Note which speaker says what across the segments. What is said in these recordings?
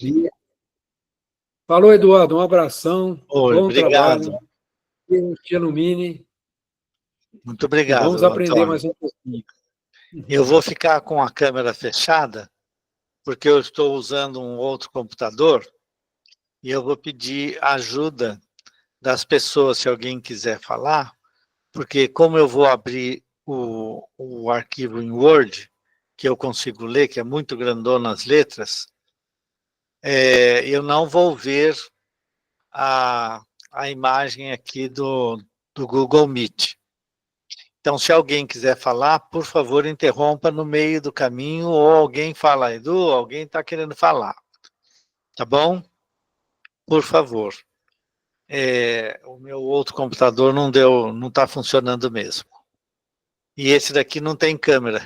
Speaker 1: dia. Falou, Eduardo, um abração,
Speaker 2: Oi,
Speaker 1: bom
Speaker 2: obrigado.
Speaker 1: trabalho, Deus te ilumine
Speaker 2: Muito
Speaker 1: e vamos
Speaker 2: obrigado,
Speaker 1: aprender
Speaker 2: Antônio.
Speaker 1: mais um pouquinho.
Speaker 2: Eu vou ficar com a câmera fechada, porque eu estou usando um outro computador, e eu vou pedir ajuda das pessoas, se alguém quiser falar, porque como eu vou abrir o arquivo em Word, que eu consigo ler, que é muito grandona as letras, eu não vou ver a imagem aqui do Google Meet. Então, se alguém quiser falar, por favor, interrompa no meio do caminho, ou alguém fala, Edu, alguém está querendo falar. Tá bom? Por favor. O meu outro computador não está funcionando mesmo. E esse daqui não tem câmera.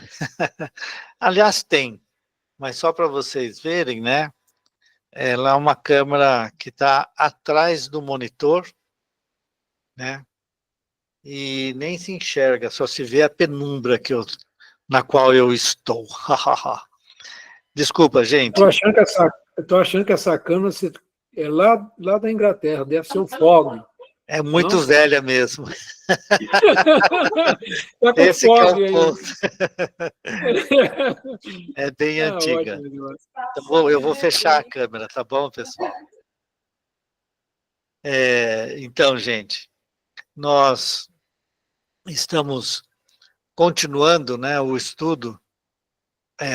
Speaker 2: Aliás, tem, mas só para vocês verem, né? Ela é uma câmera que está atrás do monitor, né? E nem se enxerga, só se vê a penumbra na qual eu estou. Desculpa, gente.
Speaker 1: Estou achando que essa câmera é lá da Inglaterra, deve ser o FOG.
Speaker 2: É muito
Speaker 1: não?
Speaker 2: velha mesmo.
Speaker 1: Tá com
Speaker 2: Esse que é
Speaker 1: FOG
Speaker 2: o
Speaker 1: aí.
Speaker 2: ponto. É bem antiga.
Speaker 1: Ótimo.
Speaker 2: Então, eu vou fechar a câmera, tá bom, pessoal? Então, gente, nós estamos continuando, né, o estudo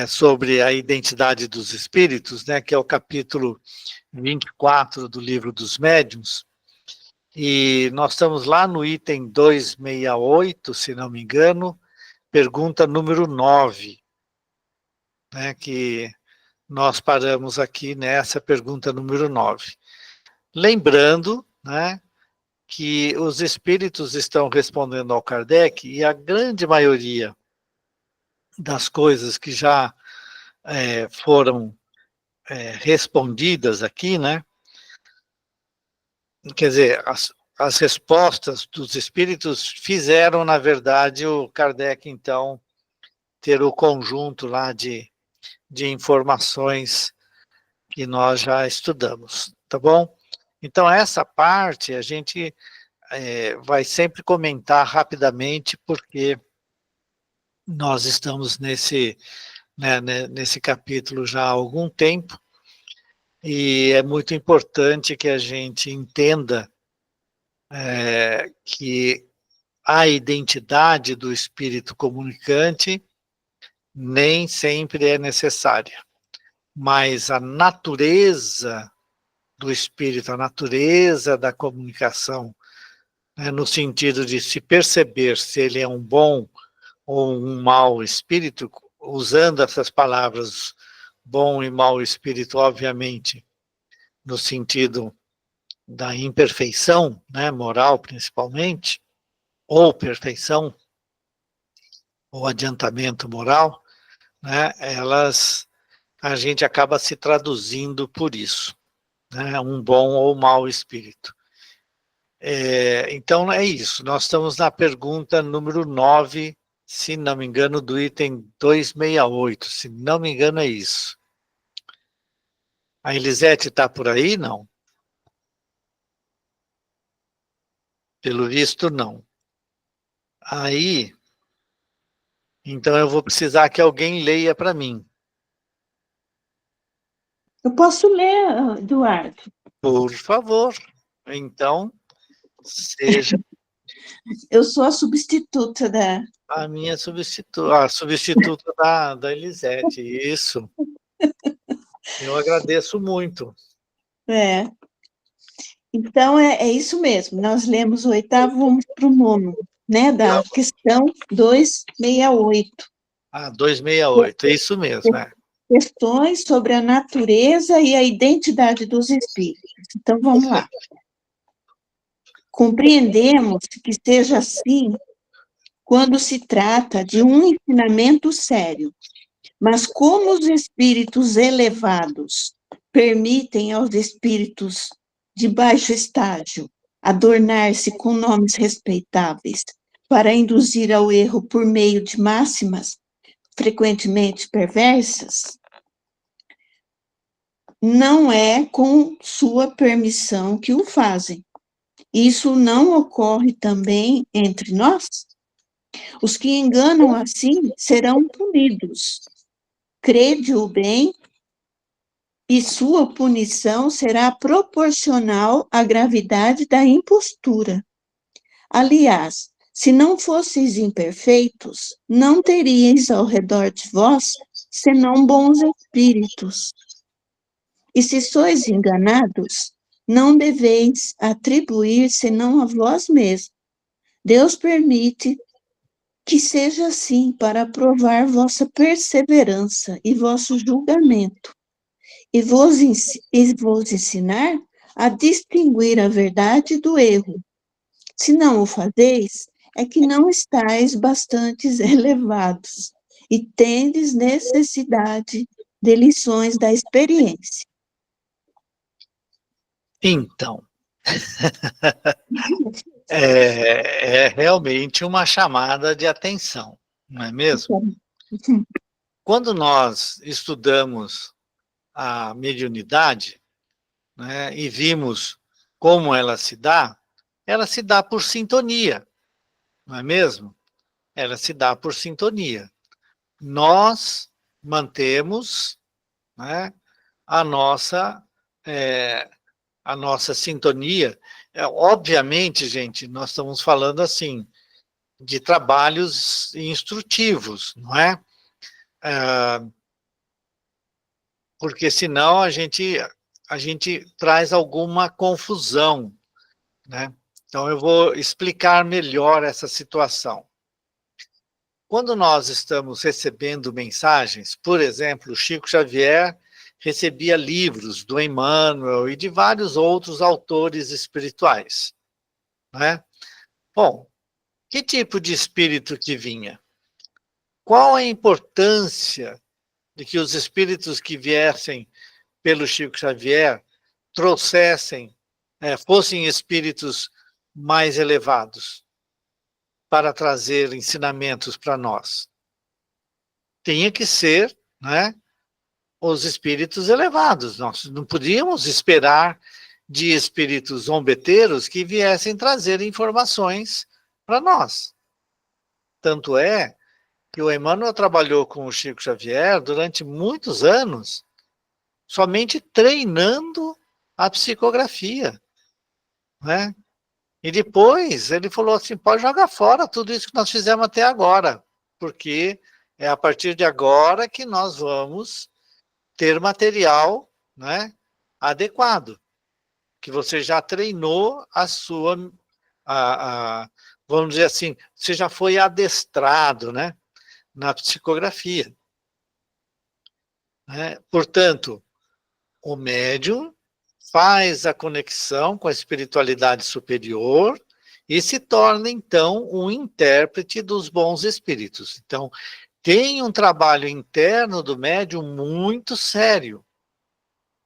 Speaker 2: sobre a identidade dos espíritos, né, que é o capítulo 24 do Livro dos Médiuns, e nós estamos lá no item 268, se não me engano, pergunta número 9, né, que nós paramos aqui nessa pergunta número 9. Lembrando, né, que os espíritos estão respondendo ao Kardec, e a grande maioria das coisas que já foram respondidas aqui, né, quer dizer, as respostas dos espíritos fizeram, na verdade, o Kardec, então, ter o conjunto lá de informações que nós já estudamos, tá bom? Então, essa parte a gente vai sempre comentar rapidamente, porque nós estamos nesse capítulo já há algum tempo, e é muito importante que a gente entenda que a identidade do espírito comunicante nem sempre é necessária, mas a natureza do espírito, a natureza da comunicação, no sentido de se perceber se ele é um bom ou um mau espírito, usando essas palavras bom e mau espírito, obviamente, no sentido da imperfeição, né, moral principalmente, ou perfeição, ou adiantamento moral, né, a gente acaba se traduzindo por isso, né, um bom ou mau espírito. Então, é isso. Nós estamos na pergunta número 9, se não me engano, do item 268. Se não me engano, é isso. A Elisete está por aí? Não. Pelo visto, não. Aí, então eu vou precisar que alguém leia para mim.
Speaker 3: Eu posso ler, Eduardo?
Speaker 2: Por favor. Então, seja...
Speaker 3: Eu sou a substituta da...
Speaker 2: A minha substituta, a substituta da Elisete, isso. Eu agradeço muito.
Speaker 3: Então, é isso mesmo. Nós lemos o 8º, vamos para o 9º, né? Da questão 268.
Speaker 2: 268, é isso mesmo.
Speaker 3: Questões sobre a natureza e a identidade dos espíritos. Então, vamos lá. Compreendemos que seja assim quando se trata de um ensinamento sério, mas como os espíritos elevados permitem aos espíritos de baixo estágio adornar-se com nomes respeitáveis para induzir ao erro por meio de máximas frequentemente perversas, não é com sua permissão que o fazem. Isso não ocorre também entre nós? Os que enganam assim serão punidos. Crede o bem, e sua punição será proporcional à gravidade da impostura. Aliás, se não fosseis imperfeitos, não teríeis ao redor de vós senão bons espíritos. E se sois enganados, não deveis atribuir senão a vós mesmos. Deus permite que seja assim para provar vossa perseverança e vosso julgamento, e vos ensinar a distinguir a verdade do erro. Se não o fazeis, é que não estáis bastante elevados e tendes necessidade de lições da experiência.
Speaker 2: Então, é realmente uma chamada de atenção, não é mesmo? Quando nós estudamos a mediunidade, né, e vimos como ela se dá por sintonia, não é mesmo? Ela se dá por sintonia. Nós mantemos, né, a nossa sintonia. Obviamente, gente, nós estamos falando assim de trabalhos instrutivos, não é? Porque senão a gente traz alguma confusão, né? Então eu vou explicar melhor essa situação. Quando nós estamos recebendo mensagens, por exemplo, Chico Xavier recebia livros do Emmanuel e de vários outros autores espirituais, né? Bom, que tipo de espírito que vinha? Qual a importância de que os espíritos que viessem pelo Chico Xavier trouxessem, fossem espíritos mais elevados para trazer ensinamentos para nós? Tinha que ser, né, os espíritos elevados. Nós não podíamos esperar de espíritos zombeteiros que viessem trazer informações para nós. Tanto é que o Emmanuel trabalhou com o Chico Xavier durante muitos anos, somente treinando a psicografia, né? E depois ele falou assim, pode jogar fora tudo isso que nós fizemos até agora, porque é a partir de agora que nós vamos ter material, né, adequado, que você já treinou a sua, vamos dizer assim, você já foi adestrado, né, na psicografia, né? Portanto, o médium faz a conexão com a espiritualidade superior e se torna, então, um intérprete dos bons espíritos. Então, tem um trabalho interno do médium muito sério,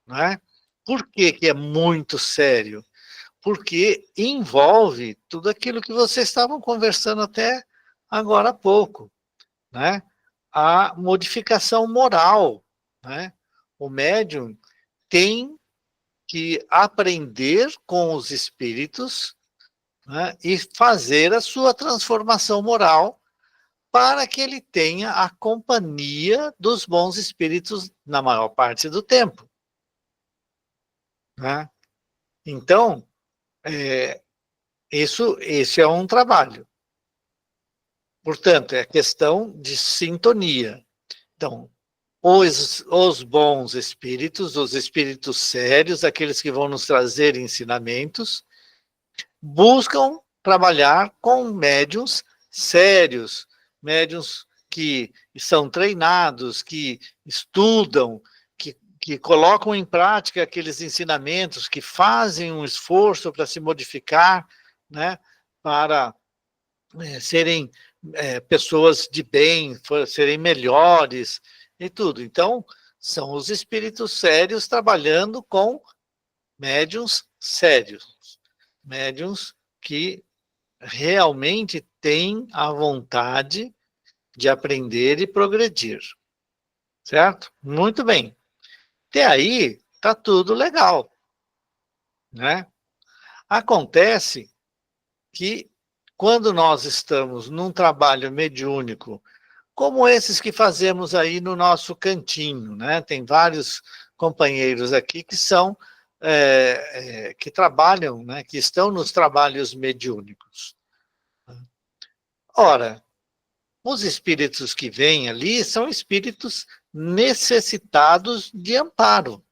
Speaker 2: né? Por que que é muito sério? Porque envolve tudo aquilo que vocês estavam conversando até agora há pouco, né? A modificação moral, né? O médium tem que aprender com os espíritos, né, e fazer a sua transformação moral para que ele tenha a companhia dos bons espíritos na maior parte do tempo, né? Então, esse é um trabalho. Portanto, é questão de sintonia. Então, os bons espíritos, os espíritos sérios, aqueles que vão nos trazer ensinamentos, buscam trabalhar com médiuns sérios, médiuns que são treinados, que estudam, que colocam em prática aqueles ensinamentos, que fazem um esforço para se modificar, né, para serem pessoas de bem, serem melhores e tudo. Então, são os espíritos sérios trabalhando com médiuns sérios, médiuns que realmente têm a vontade de aprender e progredir. Certo? Muito bem. Até aí, tá tudo legal, né? Acontece que quando nós estamos num trabalho mediúnico, como esses que fazemos aí no nosso cantinho, né? Tem vários companheiros aqui que são que trabalham, né? Que estão nos trabalhos mediúnicos. Ora, os espíritos que vêm ali são espíritos necessitados de amparo.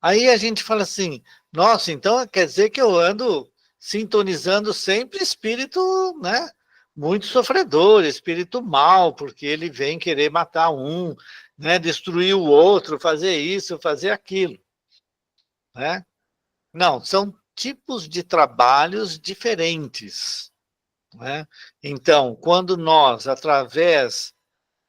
Speaker 2: Aí a gente fala assim, nossa, então quer dizer que eu ando sintonizando sempre espírito, né? Muito sofredor, espírito mau, porque ele vem querer matar um, né? Destruir o outro, fazer isso, fazer aquilo, né? Não, são tipos de trabalhos diferentes, né? Então, quando nós, através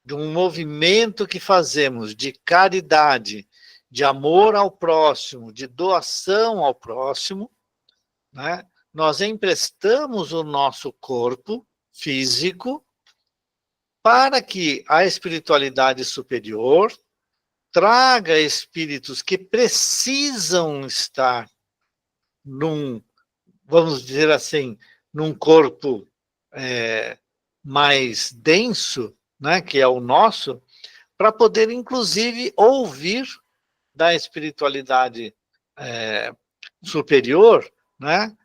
Speaker 2: de um movimento que fazemos de caridade, de amor ao próximo, de doação ao próximo, né? Nós emprestamos o nosso corpo físico para que a espiritualidade superior traga espíritos que precisam estar num, vamos dizer assim, num corpo mais denso, né, que é o nosso, para poder, inclusive, ouvir da espiritualidade superior, né,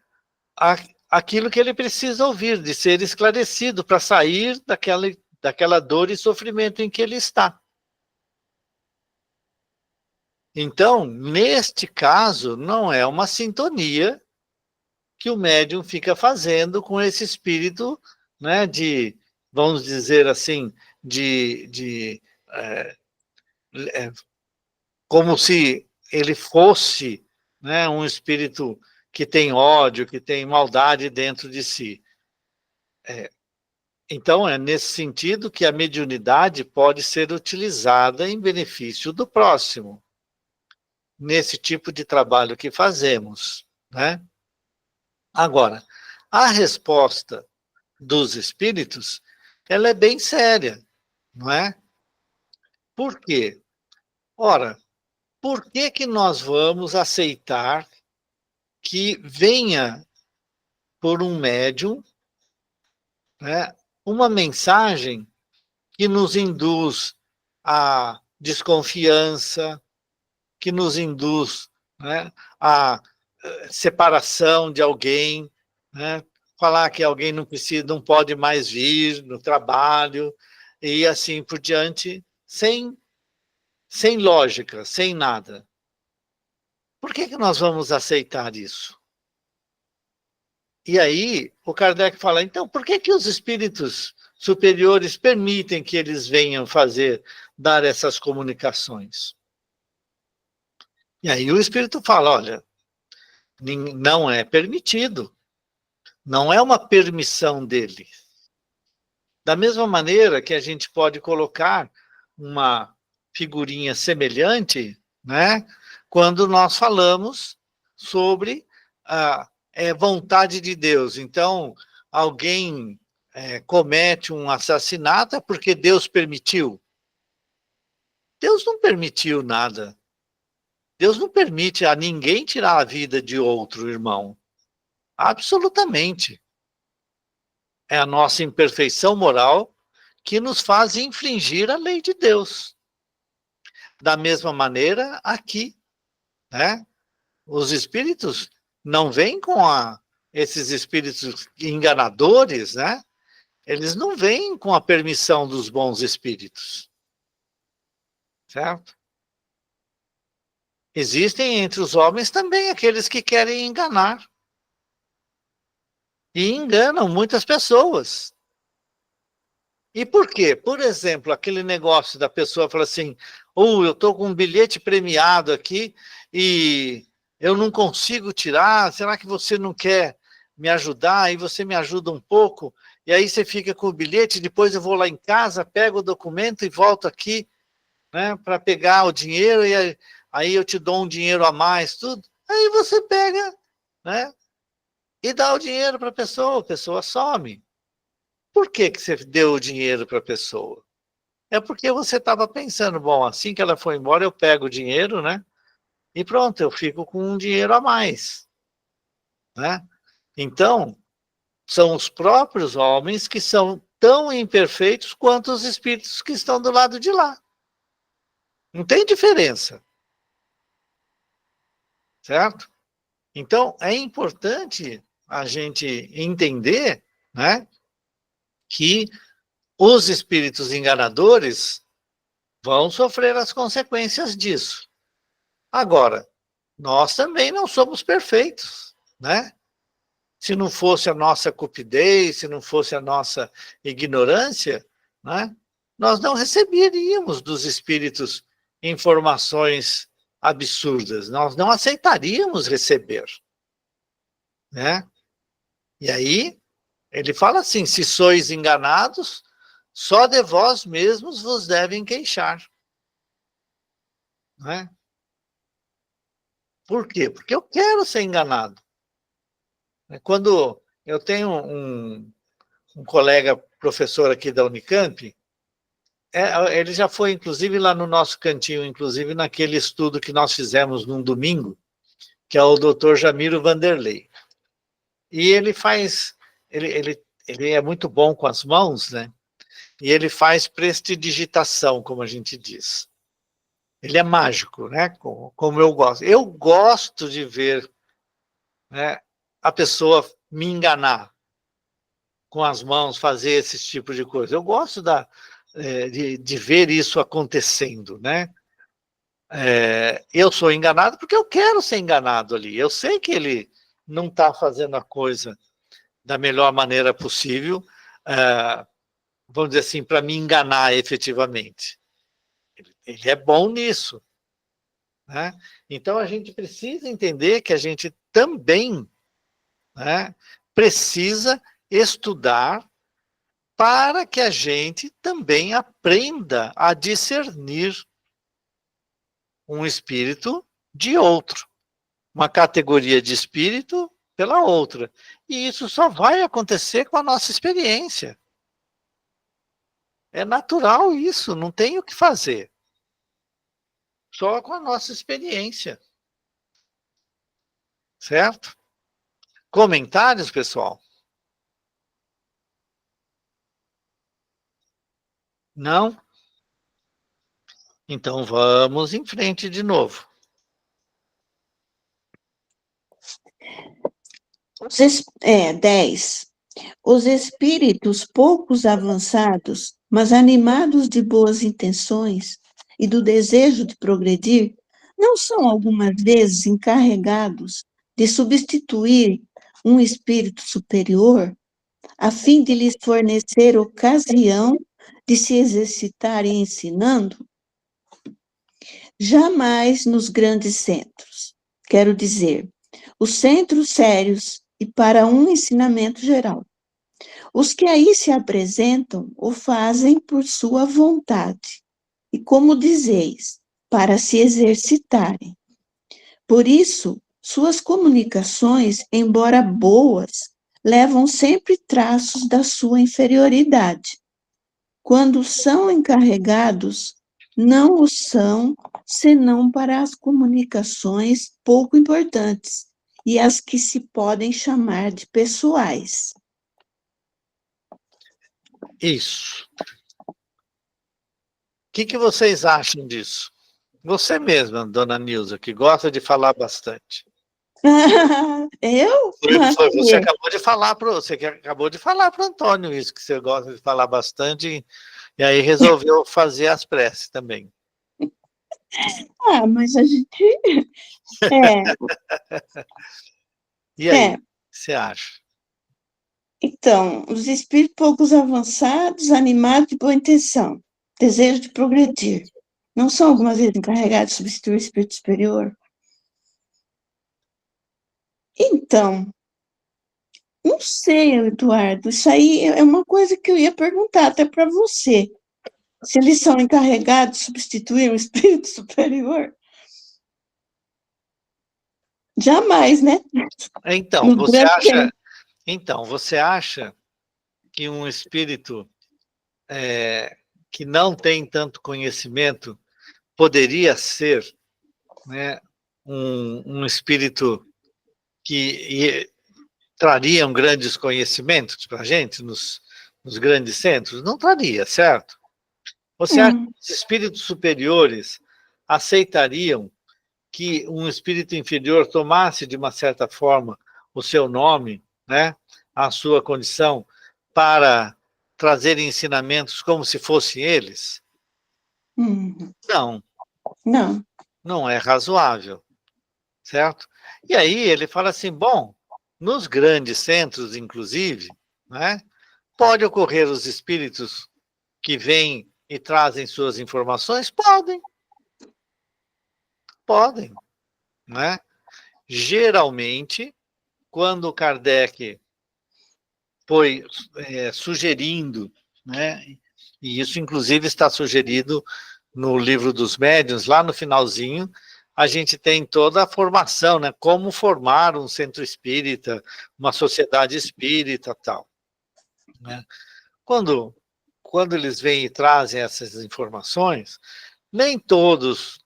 Speaker 2: aquilo que ele precisa ouvir, de ser esclarecido, para sair daquela dor e sofrimento em que ele está. Então, neste caso, não é uma sintonia que o médium fica fazendo com esse espírito, né, vamos dizer assim, como se ele fosse, né, um espírito que tem ódio, que tem maldade dentro de si. Então, é nesse sentido que a mediunidade pode ser utilizada em benefício do próximo, nesse tipo de trabalho que fazemos, né? Agora, a resposta dos espíritos, ela é bem séria, não é? Por quê? Ora, por que que nós vamos aceitar que venha por um médium, né, uma mensagem que nos induz à desconfiança, que nos induz, né, à separação de alguém, né, falar que alguém não precisa, não pode mais vir no trabalho, e assim por diante, sem lógica, sem nada. Por que que nós vamos aceitar isso? E aí o Kardec fala, então, por que que os espíritos superiores permitem que eles venham dar essas comunicações? E aí o espírito fala, olha, não é permitido, não é uma permissão dele. Da mesma maneira que a gente pode colocar uma figurinha semelhante, né, quando nós falamos sobre a vontade de Deus. Então, alguém comete um assassinato é porque Deus permitiu. Deus não permitiu nada. Deus não permite a ninguém tirar a vida de outro irmão. Absolutamente. É a nossa imperfeição moral que nos faz infringir a lei de Deus. Da mesma maneira, aqui, né? Os espíritos não vêm esses espíritos enganadores, né? Eles não vêm com a permissão dos bons espíritos. Certo? Existem entre os homens também aqueles que querem enganar. E enganam muitas pessoas. E por quê? Por exemplo, aquele negócio da pessoa falar assim, eu estou com um bilhete premiado aqui e eu não consigo tirar, será que você não quer me ajudar? Aí você me ajuda um pouco, e aí você fica com o bilhete, depois eu vou lá em casa, pego o documento e volto aqui, né, para pegar o dinheiro, e aí eu te dou um dinheiro a mais, tudo. Aí você pega, né, e dá o dinheiro para a pessoa some. Por que que você deu o dinheiro para a pessoa? é porque você estava pensando, bom, assim que ela for embora, eu pego o dinheiro, né? E pronto, eu fico com um dinheiro a mais, né? Então, são os próprios homens que são tão imperfeitos quanto os espíritos que estão do lado de lá. Não tem diferença, certo? Então, é importante a gente entender, né, que os espíritos enganadores vão sofrer as consequências disso. Agora, nós também não somos perfeitos, né? Se não fosse a nossa cupidez, se não fosse a nossa ignorância, né, nós não receberíamos dos espíritos informações absurdas, nós não aceitaríamos receber, né? E aí, ele fala assim, se sois enganados, só de vós mesmos vos devem queixar, né? Por quê? Porque eu quero ser enganado. Quando eu tenho um colega professor aqui da Unicamp, ele já foi, inclusive, lá no nosso cantinho, inclusive naquele estudo que nós fizemos num domingo, que é o Dr. Jamiro Vanderlei. E ele faz, ele é muito bom com as mãos, né? E ele faz prestidigitação, como a gente diz. Ele é mágico, né? Como eu gosto. Eu gosto de ver, né, a pessoa me enganar com as mãos, fazer esse tipo de coisa. Eu gosto de ver isso acontecendo, né? Eu sou enganado porque eu quero ser enganado ali. Eu sei que ele não está fazendo a coisa da melhor maneira possível, vamos dizer assim, para me enganar efetivamente. Ele é bom nisso, né? Então a gente precisa entender que a gente também, né, precisa estudar para que a gente também aprenda a discernir um espírito de outro, uma categoria de espírito pela outra. E isso só vai acontecer com a nossa experiência. É natural isso, não tem o que fazer. Só com a nossa experiência. Certo? Comentários, pessoal? Não? Então vamos em frente de novo.
Speaker 3: 10. Os espíritos poucos avançados, mas animados de boas intenções e do desejo de progredir, não são algumas vezes encarregados de substituir um espírito superior, a fim de lhes fornecer ocasião de se exercitarem ensinando? Jamais nos grandes centros, quero dizer, os centros sérios e para um ensinamento geral. Os que aí se apresentam o fazem por sua vontade, e como dizeis, para se exercitarem. Por isso, suas comunicações, embora boas, levam sempre traços da sua inferioridade. Quando são encarregados, não o são, senão para as comunicações pouco importantes e as que se podem chamar de pessoais.
Speaker 2: Isso. O que vocês acham disso? Você mesma, dona Nilza, que gosta de falar bastante.
Speaker 3: Eu?
Speaker 2: Você acabou de falar para o Antônio isso, que você gosta de falar bastante, e aí resolveu fazer as preces também.
Speaker 3: Mas a gente...
Speaker 2: E aí, o que você acha?
Speaker 3: Então, os espíritos poucos avançados, animados de boa intenção, desejo de progredir, não são algumas vezes encarregados de substituir o espírito superior? Então, não sei, Eduardo, isso aí é uma coisa que eu ia perguntar até para você. Se eles são encarregados de substituir um espírito superior? Jamais, né?
Speaker 2: Então, você acha que um espírito que não tem tanto conhecimento, poderia ser, né, um espírito que trariam grandes conhecimentos para a gente nos grandes centros? Não traria, certo? Você acha que os espíritos superiores aceitariam que um espírito inferior tomasse, de uma certa forma, o seu nome, né, a sua condição, para trazer ensinamentos como se fossem eles? Não.
Speaker 3: Não.
Speaker 2: Não é razoável, certo? E aí ele fala assim, bom, nos grandes centros, inclusive, né, pode ocorrer os espíritos que vêm e trazem suas informações? Podem, né? Geralmente, quando Kardec foi sugerindo, né, e isso inclusive está sugerido no livro dos médiuns, lá no finalzinho, a gente tem toda a formação, né, como formar um centro espírita, uma sociedade espírita, tal, né? Quando eles vêm e trazem essas informações, nem todos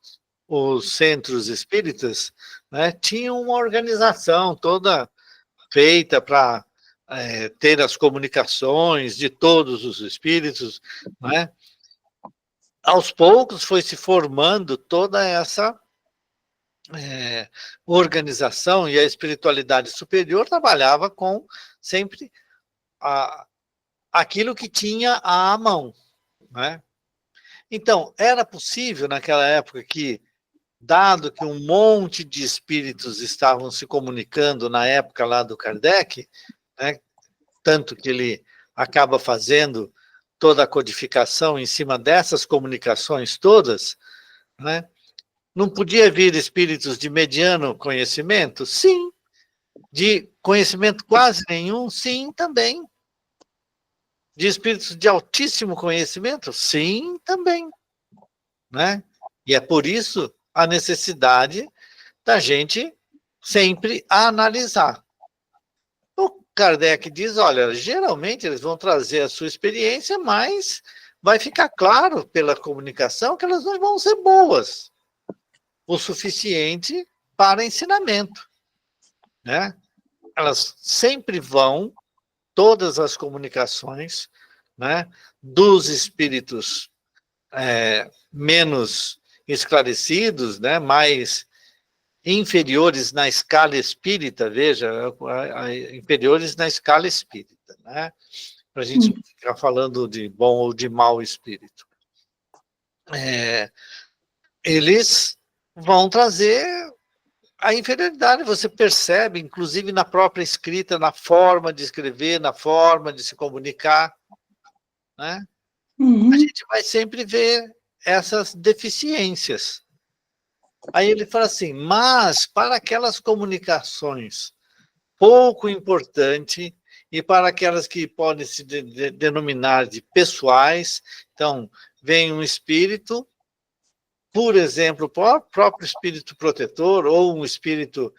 Speaker 2: os centros espíritas, né, tinham uma organização toda feita para ter as comunicações de todos os espíritos, né? Aos poucos foi se formando toda essa organização, e a espiritualidade superior trabalhava com sempre aquilo que tinha à mão, né? Então, era possível naquela época que, dado que um monte de espíritos estavam se comunicando na época lá do Kardec, né, tanto que ele acaba fazendo toda a codificação em cima dessas comunicações todas, né, não podia vir espíritos de mediano conhecimento? Sim. De conhecimento quase nenhum? Sim, também. De espíritos de altíssimo conhecimento? Sim, também. Né? E é por isso a necessidade da gente sempre analisar. O Kardec diz, olha, geralmente eles vão trazer a sua experiência, mas vai ficar claro pela comunicação que elas não vão ser boas o suficiente para ensinamento, né? Elas sempre vão, todas as comunicações, né, dos espíritos menos esclarecidos, né, mais inferiores na escala espírita, veja, inferiores na escala espírita, né, para a gente não ficar falando de bom ou de mau espírito. Eles vão trazer a inferioridade, você percebe, inclusive na própria escrita, na forma de escrever, na forma de se comunicar, né? A gente vai sempre ver essas deficiências. Aí ele fala assim, mas para aquelas comunicações pouco importantes e para aquelas que podem se denominar de pessoais, então, vem um espírito, por exemplo, o próprio espírito protetor ou um espírito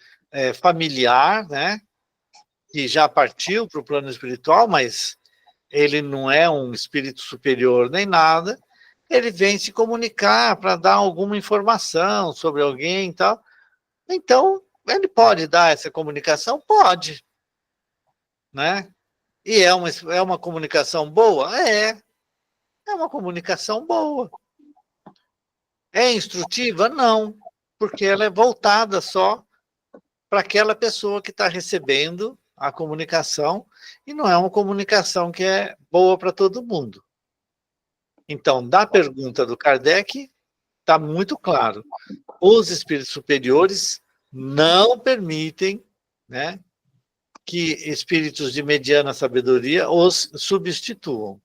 Speaker 2: familiar, né, que já partiu para o plano espiritual, mas ele não é um espírito superior nem nada, ele vem se comunicar para dar alguma informação sobre alguém e tal. Então, ele pode dar essa comunicação? Pode. Né? E é uma comunicação boa? É uma comunicação boa. É instrutiva? Não, porque ela é voltada só para aquela pessoa que está recebendo a comunicação, e não é uma comunicação que é boa para todo mundo. Então, da pergunta do Kardec, está muito claro. Os espíritos superiores não permitem, né, que espíritos de mediana sabedoria os substituam.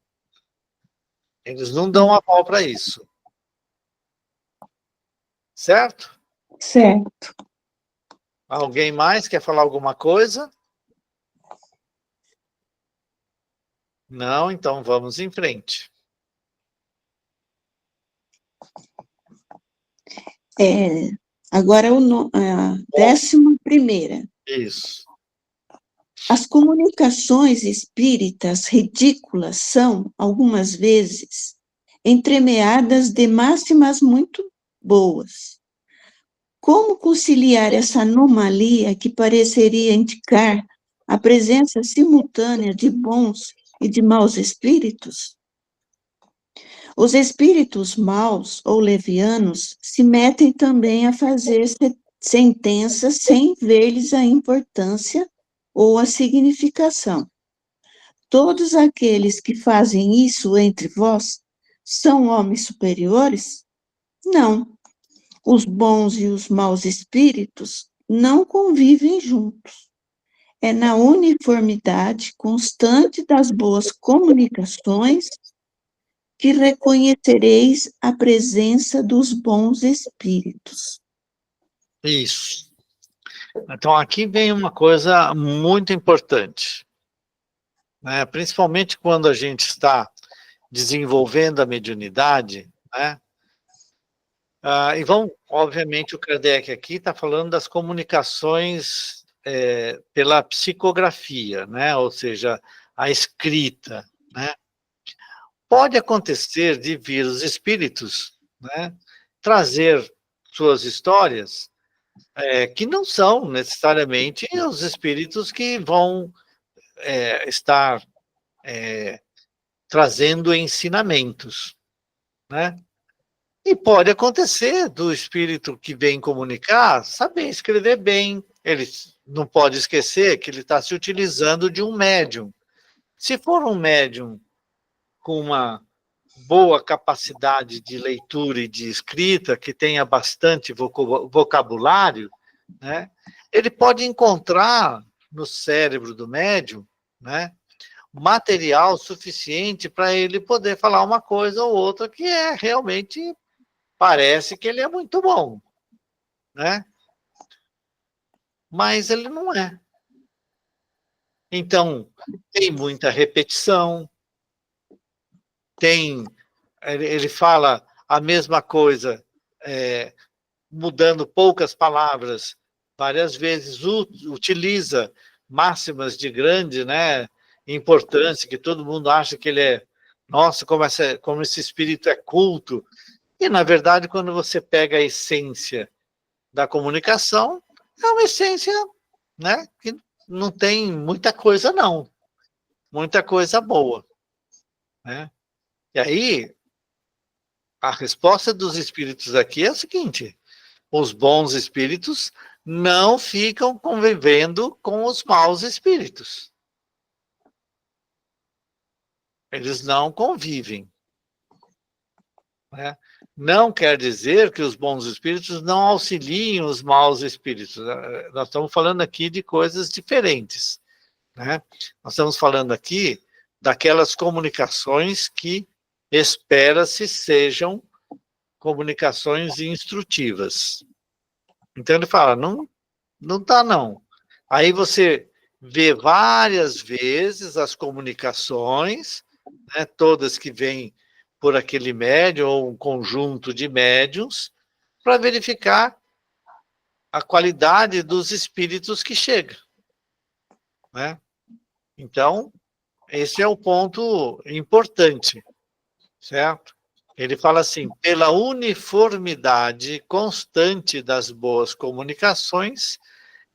Speaker 2: Eles não dão aval para isso. Certo?
Speaker 3: Certo.
Speaker 2: Alguém mais quer falar alguma coisa? Não? Então vamos em frente.
Speaker 3: Agora a 11ª.
Speaker 2: Isso.
Speaker 3: As comunicações espíritas ridículas são, algumas vezes, entremeadas de máximas muito boas. Como conciliar essa anomalia que pareceria indicar a presença simultânea de bons e de maus espíritos? Os espíritos maus ou levianos se metem também a fazer sentenças sem ver-lhes a importância ou a significação. Todos aqueles que fazem isso entre vós são homens superiores? Não. Os bons e os maus espíritos não convivem juntos. É na uniformidade constante das boas comunicações que reconhecereis a presença dos bons espíritos.
Speaker 2: Isso. Então, aqui vem uma coisa muito importante, né? Principalmente quando a gente está desenvolvendo a mediunidade, né? E obviamente, o Kardec aqui está falando das comunicações pela psicografia, né? Ou seja, a escrita, né? Pode acontecer de vir os espíritos, né, trazer suas histórias, que não são necessariamente os espíritos que vão estar trazendo ensinamentos, né? E pode acontecer do espírito que vem comunicar saber escrever bem. Ele não pode esquecer que ele está se utilizando de um médium. Se for um médium com uma boa capacidade de leitura e de escrita, que tenha bastante vocabulário, né, ele pode encontrar no cérebro do médium, né, material suficiente para ele poder falar uma coisa ou outra que realmente parece que ele é muito bom, né? Mas ele não é. Então, tem muita repetição, ele fala a mesma coisa, mudando poucas palavras, várias vezes, utiliza máximas de grande, né, importância, que todo mundo acha que ele é, nossa, como esse espírito é culto. E, na verdade, quando você pega a essência da comunicação, é uma essência, né, que não tem muita coisa, não. Muita coisa boa, né? E aí, a resposta dos espíritos aqui é a seguinte: os bons espíritos não ficam convivendo com os maus espíritos. Eles não convivem, né? Não quer dizer que os bons espíritos não auxiliem os maus espíritos. Nós estamos falando aqui de coisas diferentes, né? Nós estamos falando aqui daquelas comunicações que espera-se sejam comunicações instrutivas. Então ele fala, não tá não. Aí você vê várias vezes as comunicações, né, todas que vêm por aquele médium ou um conjunto de médiuns, para verificar a qualidade dos espíritos que chegam, né? Então, esse é o ponto importante, certo? Ele fala assim, pela uniformidade constante das boas comunicações,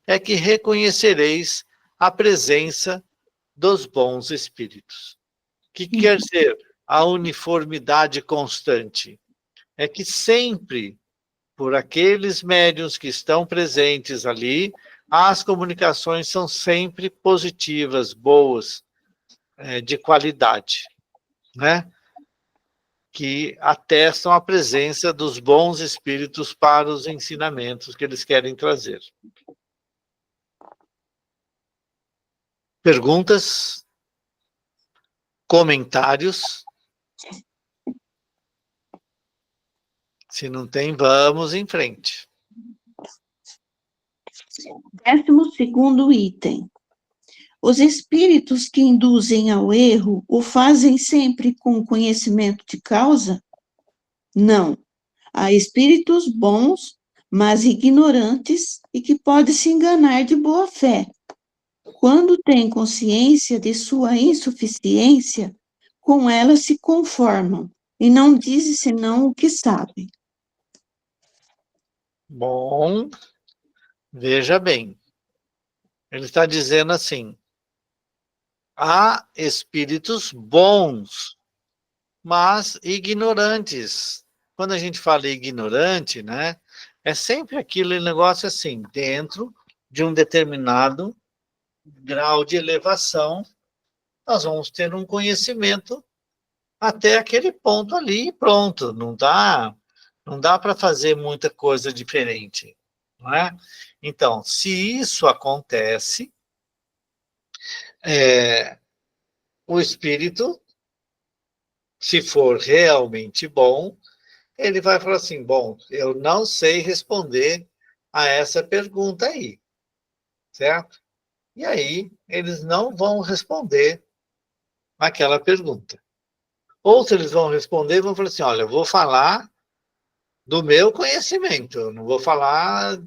Speaker 2: é que reconhecereis a presença dos bons espíritos. O que quer dizer a uniformidade constante? É que sempre, por aqueles médiuns que estão presentes ali, as comunicações são sempre positivas, boas, de qualidade, né? Que atestam a presença dos bons espíritos para os ensinamentos que eles querem trazer. Perguntas? Comentários? Se não tem, vamos em frente.
Speaker 3: 12º item. Os espíritos que induzem ao erro o fazem sempre com conhecimento de causa? Não. Há espíritos bons, mas ignorantes e que podem se enganar de boa fé. Quando têm consciência de sua insuficiência, com ela se conformam e não dizem senão o que sabem.
Speaker 2: Bom, veja bem. Ele está dizendo assim: há espíritos bons, mas ignorantes. Quando a gente fala ignorante, né, é sempre aquele negócio assim, dentro de um determinado grau de elevação, nós vamos ter um conhecimento até aquele ponto ali e pronto. Não dá para fazer muita coisa diferente, não é? Então, se isso acontece, o espírito, se for realmente bom, ele vai falar assim: bom, eu não sei responder a essa pergunta aí, certo? E aí, eles não vão responder aquela pergunta. Ou se eles vão responder, vão falar assim: olha, eu vou falar do meu conhecimento, eu não vou falar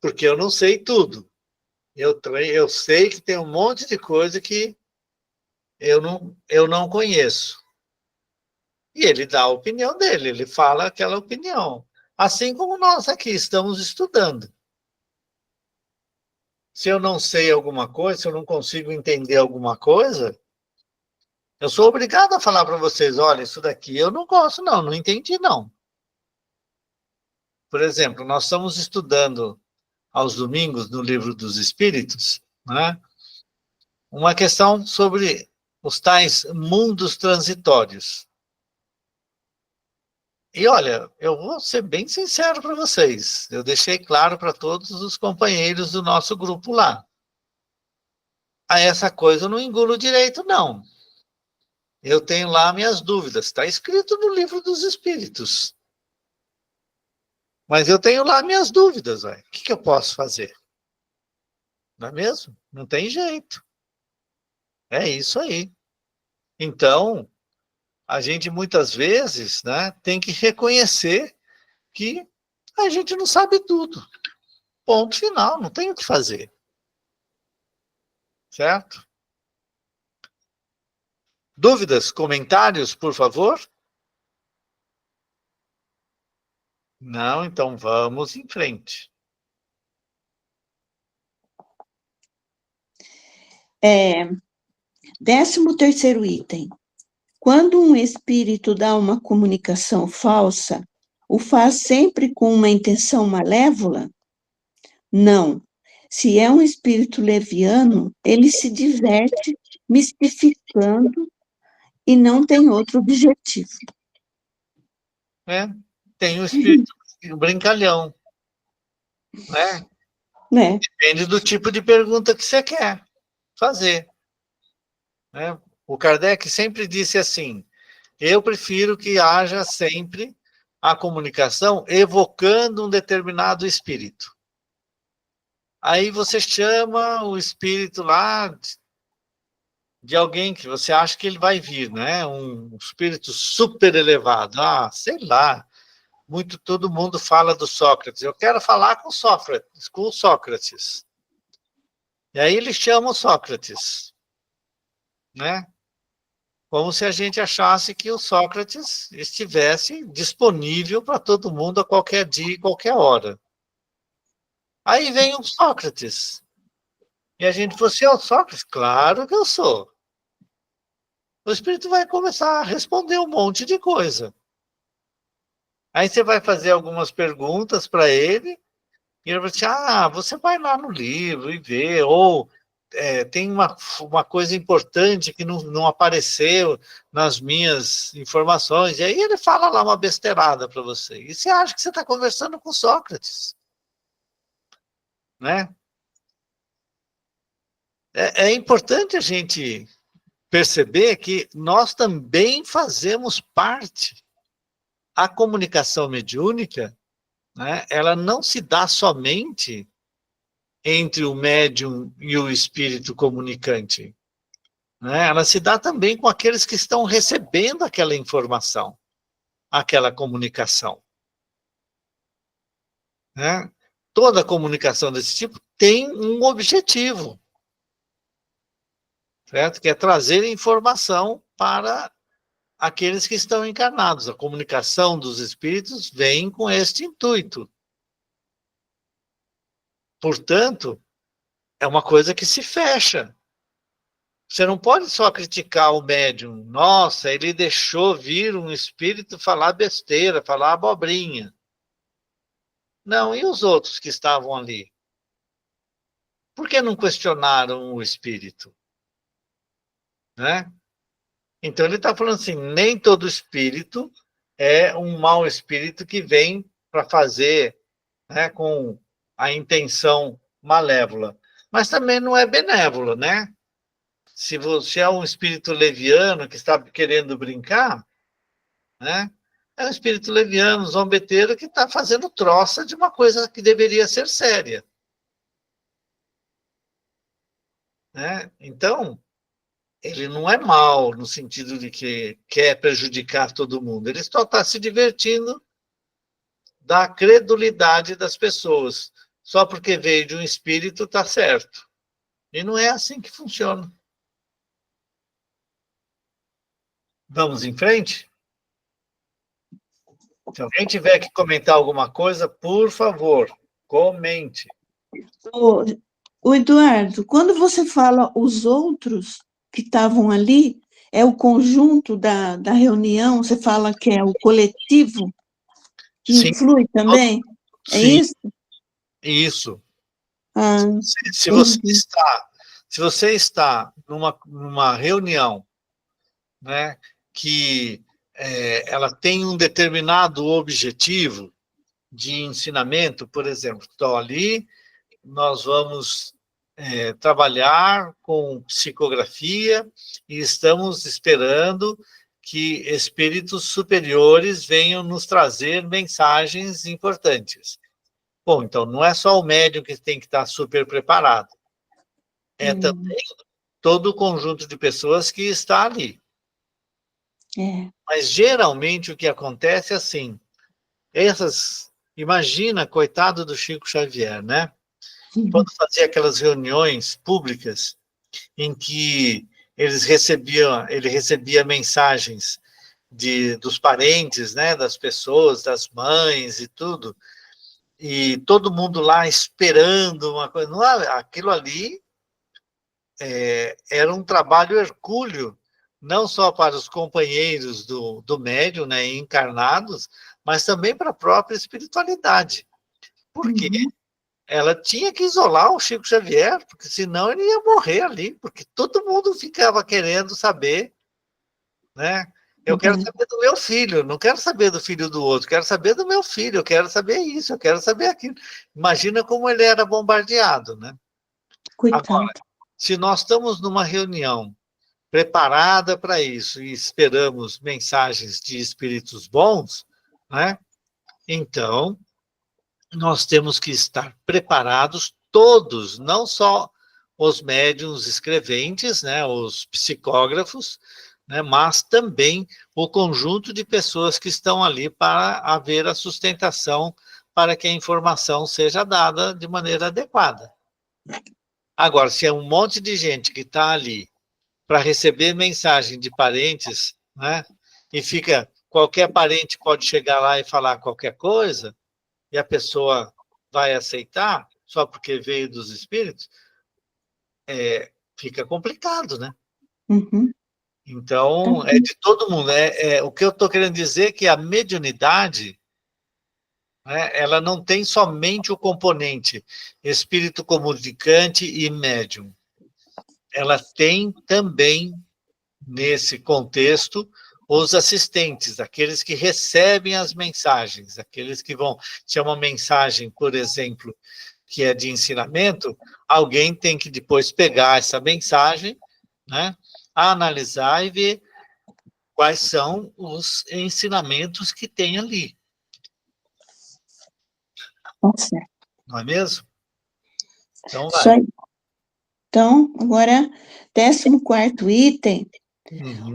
Speaker 2: porque eu não sei tudo. Eu sei que tem um monte de coisa que eu não conheço. E ele dá a opinião dele, ele fala aquela opinião. Assim como nós aqui estamos estudando. Se eu não sei alguma coisa, se eu não consigo entender alguma coisa, eu sou obrigado a falar para vocês: olha, isso daqui eu não gosto, não entendi, não. Por exemplo, nós estamos estudando aos domingos no Livro dos Espíritos, né, uma questão sobre os tais mundos transitórios. E olha, eu vou ser bem sincero para vocês, eu deixei claro para todos os companheiros do nosso grupo lá. Essa coisa eu não engulo direito, não. Eu tenho lá minhas dúvidas, está escrito no Livro dos Espíritos. Mas eu tenho lá minhas dúvidas, o que eu posso fazer? Não é mesmo? Não tem jeito. É isso aí. Então, a gente muitas vezes, né, tem que reconhecer que a gente não sabe tudo. Ponto final, não tem o que fazer. Certo? Dúvidas, comentários, por favor? Não, então vamos em frente.
Speaker 3: 13º item. Quando um espírito dá uma comunicação falsa, o faz sempre com uma intenção malévola? Não. Se é um espírito leviano, ele se diverte mistificando e não tem outro objetivo.
Speaker 2: Tem o espírito brincalhão, né?
Speaker 3: Né?
Speaker 2: Depende do tipo de pergunta que você quer fazer. Né? O Kardec sempre disse assim: eu prefiro que haja sempre a comunicação evocando um determinado espírito. Aí você chama o espírito lá de alguém que você acha que ele vai vir, né? Um espírito super elevado. Sei lá. Todo mundo fala do Sócrates. Eu quero falar com o Sócrates. E aí ele chama o Sócrates, né? Como se a gente achasse que o Sócrates estivesse disponível para todo mundo a qualquer dia e qualquer hora. Aí vem o Sócrates. E a gente falou: você é o Sócrates? Claro que eu sou. O espírito vai começar a responder um monte de coisa. Aí você vai fazer algumas perguntas para ele, e ele vai dizer: você vai lá no livro e vê, ou tem uma coisa importante que não apareceu nas minhas informações, e aí ele fala lá uma besteirada para você, e você acha que você está conversando com Sócrates, né? É importante a gente perceber que nós também fazemos parte. A comunicação mediúnica, né, ela não se dá somente entre o médium e o espírito comunicante, né? Ela se dá também com aqueles que estão recebendo aquela informação, aquela comunicação, né? Toda comunicação desse tipo tem um objetivo, certo? Que é trazer informação para aqueles que estão encarnados. A comunicação dos espíritos vem com este intuito. Portanto, é uma coisa que se fecha. Você não pode só criticar o médium. Nossa, ele deixou vir um espírito falar besteira, falar abobrinha. Não, e os outros que estavam ali? Por que não questionaram o espírito? Né? Então ele está falando assim, nem todo espírito é um mau espírito que vem para fazer, né, com a intenção malévola. Mas também não é benévolo, né? Se você é um espírito leviano que está querendo brincar, né? É um espírito leviano, zombeteiro, que está fazendo troça de uma coisa que deveria ser séria. Né? Então, ele não é mau no sentido de que quer prejudicar todo mundo. Ele só está se divertindo da credulidade das pessoas. Só porque veio de um espírito está certo. E não é assim que funciona. Vamos em frente? Se alguém tiver que comentar alguma coisa, por favor, comente.
Speaker 3: O Eduardo, quando você fala os outros que estavam ali, é o conjunto da reunião, você fala que é o coletivo, que
Speaker 2: Sim.
Speaker 3: influi também? É
Speaker 2: Sim,
Speaker 3: isso?
Speaker 2: isso.
Speaker 3: Ah,
Speaker 2: Se você está numa reunião, né, que ela tem um determinado objetivo de ensinamento, por exemplo, então ali nós vamos trabalhar com psicografia e estamos esperando que espíritos superiores venham nos trazer mensagens importantes. Bom, então não é só o médium que tem que estar super preparado, é também todo o conjunto de pessoas que está ali. Mas geralmente o que acontece é assim, imagina, coitado do Chico Xavier, né? Quando fazia aquelas reuniões públicas em que ele recebia mensagens dos parentes, né, das pessoas, das mães e tudo, e todo mundo lá esperando uma coisa. Não, aquilo ali era um trabalho hercúleo, não só para os companheiros do médium, né, encarnados, mas também para a própria espiritualidade. Por quê? Ela tinha que isolar o Chico Xavier, porque senão ele ia morrer ali, porque todo mundo ficava querendo saber, né? Eu quero saber do meu filho, não quero saber do filho do outro, quero saber do meu filho, eu quero saber isso, eu quero saber aquilo. Imagina como ele era bombardeado, né?
Speaker 3: Coitado.
Speaker 2: Agora, se nós estamos numa reunião preparada para isso e esperamos mensagens de espíritos bons, né? Então, nós temos que estar preparados todos, não só os médiuns escreventes, né, os psicógrafos, né, mas também o conjunto de pessoas que estão ali para haver a sustentação para que a informação seja dada de maneira adequada. Agora, se é um monte de gente que está ali para receber mensagem de parentes, né, e qualquer parente pode chegar lá e falar qualquer coisa, e a pessoa vai aceitar só porque veio dos espíritos, fica complicado, né? Então, é de todo mundo. O que eu estou querendo dizer é que a mediunidade, né, ela não tem somente o componente espírito comunicante e médium. Ela tem também, nesse contexto, os assistentes, aqueles que recebem as mensagens, aqueles que vão... Se é uma mensagem, por exemplo, que é de ensinamento, alguém tem que depois pegar essa mensagem, né, analisar e ver quais são os ensinamentos que tem ali.
Speaker 3: Certo.
Speaker 2: Não é mesmo? Então,
Speaker 3: Isso aí. Então, agora, 14º item.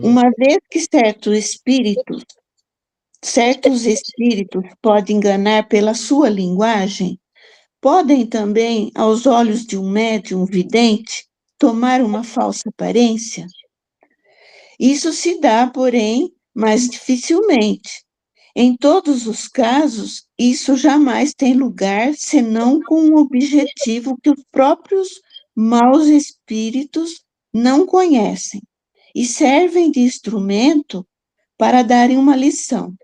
Speaker 3: Uma vez que certos espíritos podem enganar pela sua linguagem, podem também, aos olhos de um médium vidente, tomar uma falsa aparência? Isso se dá, porém, mas dificilmente. Em todos os casos, isso jamais tem lugar senão com um objetivo que os próprios maus espíritos não conhecem e servem de instrumento para darem uma lição.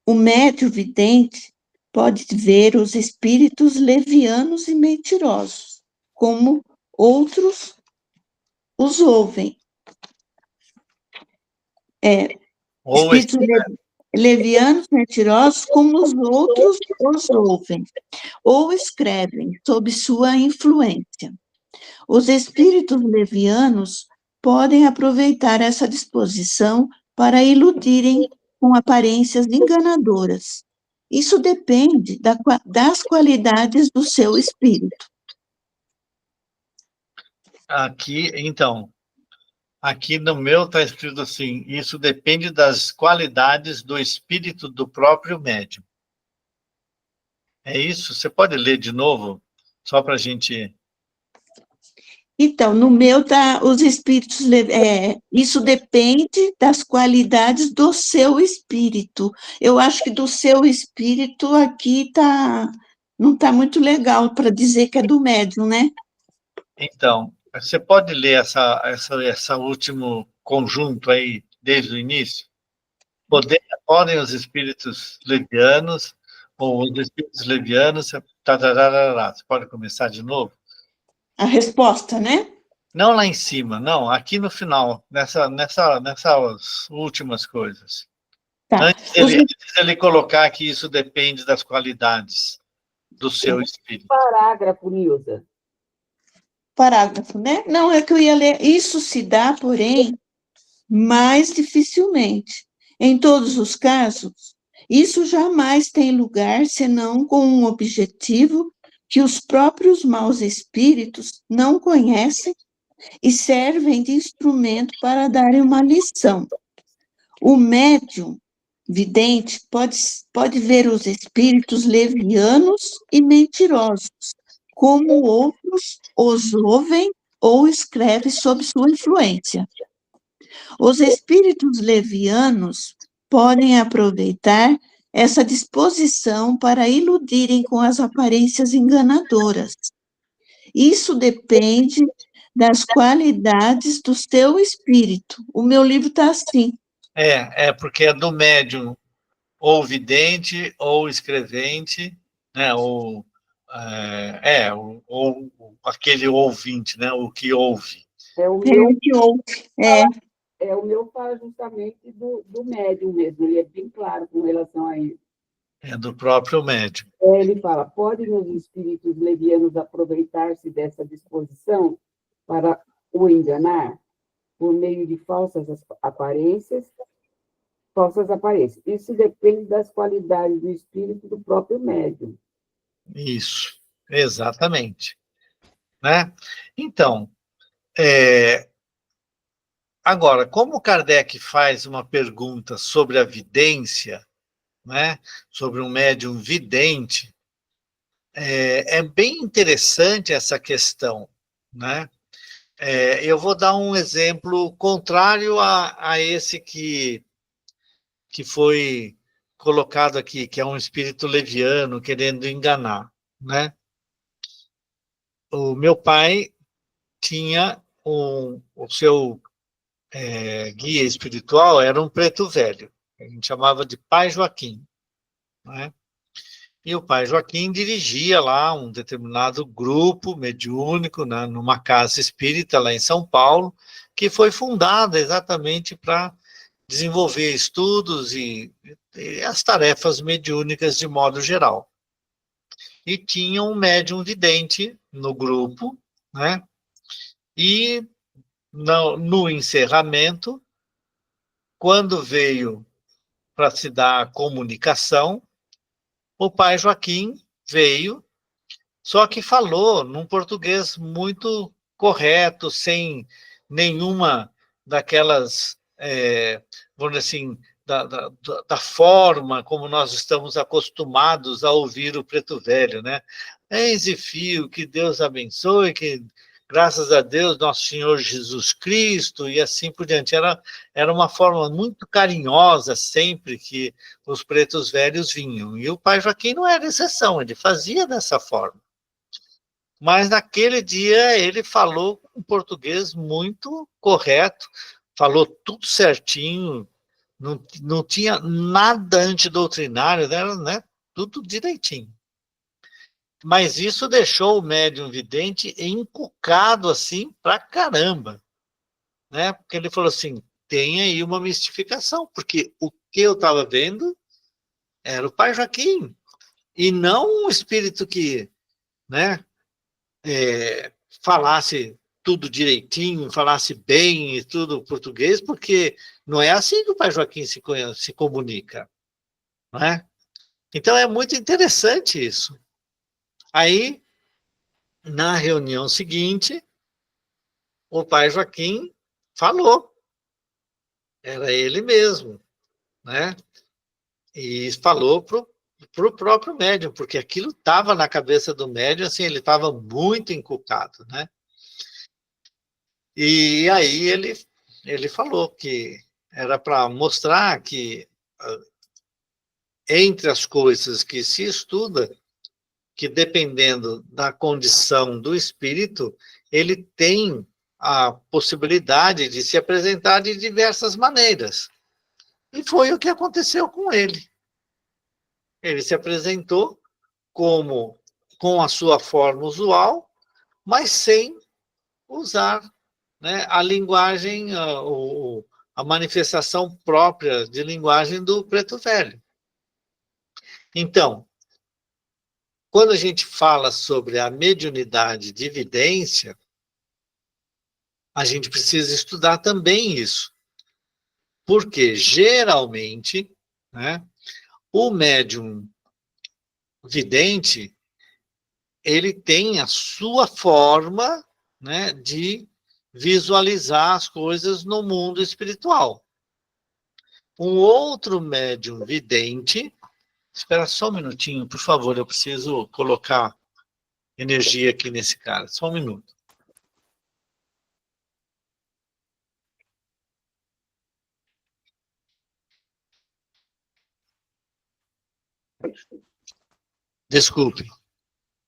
Speaker 3: O médium vidente pode ver os espíritos levianos e mentirosos, como outros os ouvem.
Speaker 2: Ou
Speaker 3: Espíritos levianos, mentirosos, como os outros os ouvem, ou escrevem sob sua influência. Os espíritos levianos podem aproveitar essa disposição para iludirem com aparências enganadoras. Isso depende das qualidades do seu espírito.
Speaker 2: aqui, então, aqui no meu está escrito assim, isso depende das qualidades do espírito do próprio médium. É isso? Você pode ler de novo? Só para a gente...
Speaker 3: Então, no meu tá os espíritos, isso depende das qualidades do seu espírito. Eu acho que do seu espírito aqui não está muito legal para dizer que é do médium, né?
Speaker 2: Então, você pode ler essa último conjunto aí, desde o início? Podem os espíritos levianos, ou os espíritos levianos... Você pode começar de novo?
Speaker 3: A resposta, né?
Speaker 2: Não lá em cima, não, aqui no final, nessas últimas coisas.
Speaker 3: Tá.
Speaker 2: Antes dele colocar que isso depende das qualidades do seu espírito.
Speaker 4: Parágrafo, Nilza.
Speaker 3: Parágrafo, né? Não, é que eu ia ler. Isso se dá, porém, mais dificilmente. Em todos os casos, isso jamais tem lugar senão com um objetivo que os próprios maus espíritos não conhecem e servem de instrumento para darem uma lição. O médium vidente pode ver os espíritos levianos e mentirosos, como outros os ouvem ou escrevem sob sua influência. Os espíritos levianos podem aproveitar essa disposição para iludirem com as aparências enganadoras. Isso depende das qualidades do seu espírito. O meu livro está assim.
Speaker 2: Porque é do médium, ou vidente, ou escrevente, né? Ou aquele ouvinte, né? O que ouve.
Speaker 4: O que
Speaker 3: ouve.
Speaker 4: O meu fala justamente do médium mesmo, ele é bem claro com relação a isso.
Speaker 2: É do próprio médium.
Speaker 4: Ele fala, podem os espíritos levianos aproveitar-se dessa disposição para o enganar por meio de falsas aparências. Isso depende das qualidades do espírito do próprio médium.
Speaker 2: Isso, exatamente. Né? Então, agora, como Kardec faz uma pergunta sobre a vidência, né, sobre um médium vidente, é bem interessante essa questão, né? Eu vou dar um exemplo contrário a esse que foi colocado aqui, que é um espírito leviano querendo enganar, né? O meu pai tinha o seu guia espiritual, era um preto velho, a gente chamava de Pai Joaquim, né? E o Pai Joaquim dirigia lá um determinado grupo mediúnico, né, numa casa espírita lá em São Paulo, que foi fundada exatamente para desenvolver estudos e as tarefas mediúnicas de modo geral. E tinha um médium vidente no grupo, né? E no encerramento, quando veio para se dar a comunicação, o Pai Joaquim veio, só que falou num português muito correto, sem nenhuma daquelas, vamos dizer assim, da forma como nós estamos acostumados a ouvir o preto velho, né? Enze fio, que Deus abençoe, que graças a Deus, Nosso Senhor Jesus Cristo, e assim por diante. Era uma forma muito carinhosa sempre que os pretos velhos vinham. E o pai Joaquim não era exceção, ele fazia dessa forma. Mas naquele dia ele falou um português muito correto, falou tudo certinho, não tinha nada antidoutrinário, né? Tudo direitinho. Mas isso deixou o médium vidente encucado assim pra caramba, né? Porque ele falou assim, tem aí uma mistificação, porque o que eu estava vendo era o pai Joaquim, e não um espírito que, né, falasse tudo direitinho, falasse bem e tudo português, porque não é assim que o pai Joaquim se comunica, não é? Então é muito interessante isso. Aí, na reunião seguinte, o pai Joaquim falou, era ele mesmo, né? E falou para o próprio médium, porque aquilo estava na cabeça do médium, assim, ele estava muito encucado, né? E aí ele falou que era para mostrar que entre as coisas que se estuda, que dependendo da condição do espírito, ele tem a possibilidade de se apresentar de diversas maneiras. E foi o que aconteceu com ele. Ele se apresentou com a sua forma usual, mas sem usar, né, a linguagem, a manifestação própria de linguagem do preto velho. Então, quando a gente fala sobre a mediunidade de evidência, a gente precisa estudar também isso. Porque, geralmente, né, o médium vidente, ele tem a sua forma, né, de visualizar as coisas no mundo espiritual. Um outro médium vidente... Espera só um minutinho, por favor, eu preciso colocar energia aqui nesse cara. Só um minuto. Desculpe.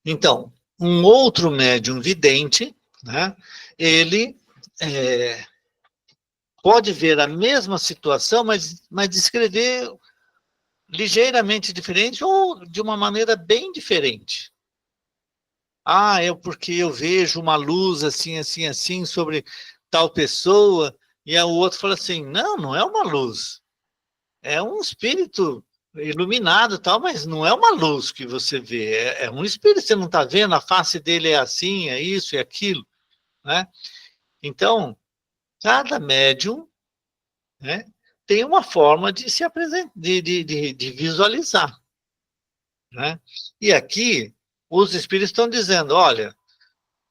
Speaker 2: Então, um outro médium vidente, né, ele pode ver a mesma situação, mas descrever ligeiramente diferente ou de uma maneira bem diferente. Ah, porque eu vejo uma luz assim, assim, assim sobre tal pessoa, e o outro fala assim, não é uma luz. É um espírito iluminado e tal, mas não é uma luz que você vê. É um espírito, você não está vendo, a face dele é assim, é isso, é aquilo, né? Então, cada médium, né, tem uma forma de se apresentar, de visualizar, né? E aqui, os espíritos estão dizendo, olha,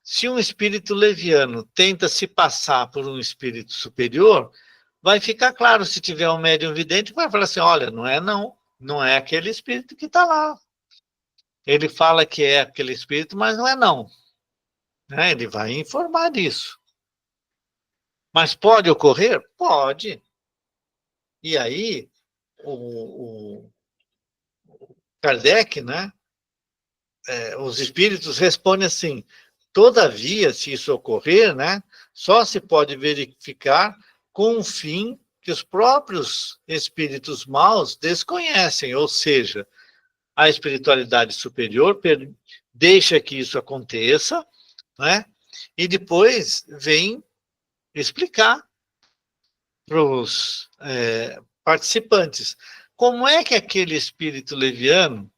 Speaker 2: se um espírito leviano tenta se passar por um espírito superior, vai ficar claro, se tiver um médium vidente, vai falar assim, olha, não é aquele espírito que está lá. Ele fala que é aquele espírito, mas não é não. Né? Ele vai informar disso. Mas pode ocorrer? Pode. E aí, o Kardec, né, os espíritos respondem assim, todavia, se isso ocorrer, né, só se pode verificar com um fim que os próprios espíritos maus desconhecem, ou seja, a espiritualidade superior deixa que isso aconteça, né, e depois vem explicar para os participantes como é que aquele espírito leviano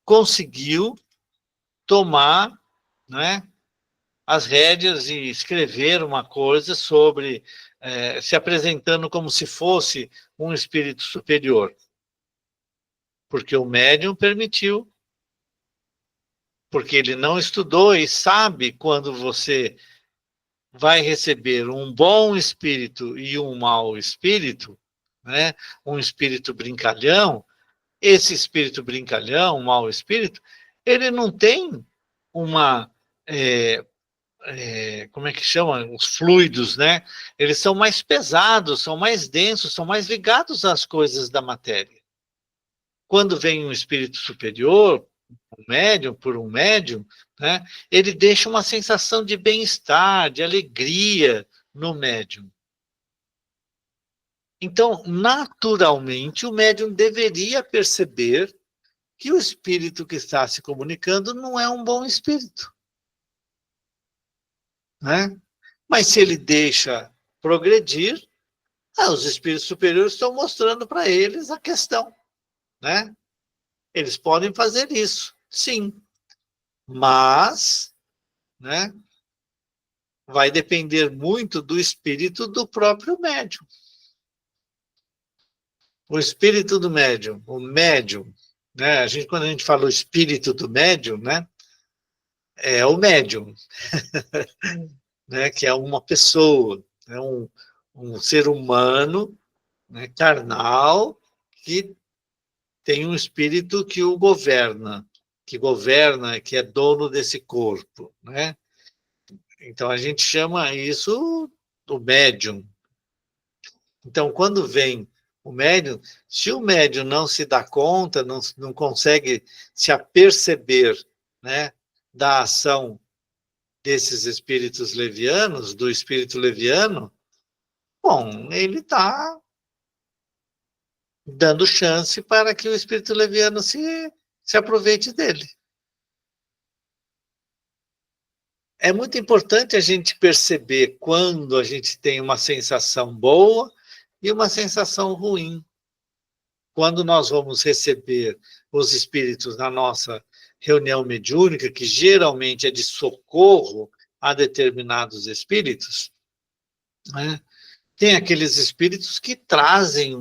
Speaker 2: conseguiu tomar, né, as rédeas e escrever uma coisa sobre, se apresentando como se fosse um espírito superior. Porque o médium permitiu, porque ele não estudou e sabe quando você vai receber um bom espírito e um mau espírito, né, um espírito brincalhão, esse espírito brincalhão, um mau espírito, ele não tem uma como é que chama? Os fluidos, né? Eles são mais pesados, são mais densos, são mais ligados às coisas da matéria. Quando vem um espírito superior, por um médium, né, ele deixa uma sensação de bem-estar, de alegria no médium. Então, naturalmente, o médium deveria perceber que o espírito que está se comunicando não é um bom espírito, né? Mas se ele deixa progredir, os espíritos superiores estão mostrando para eles a questão, né? Eles podem fazer isso, sim, mas, né, vai depender muito do espírito do próprio médium. O espírito do médium, o médium, né? Quando a gente fala o espírito do médium, né, é o médium, né, que é uma pessoa, é um ser humano, né, carnal, que tem um espírito que o governa, que é dono desse corpo, né? Então a gente chama isso do médium. Então, quando vem o médium, se o médium não se dá conta, não consegue se aperceber, né, da ação desses espíritos levianos, do espírito leviano, bom, ele está dando chance para que o espírito leviano se aproveite dele. É muito importante a gente perceber quando a gente tem uma sensação boa e uma sensação ruim. Quando nós vamos receber os espíritos na nossa reunião mediúnica, que geralmente é de socorro a determinados espíritos, né? Tem aqueles espíritos que trazem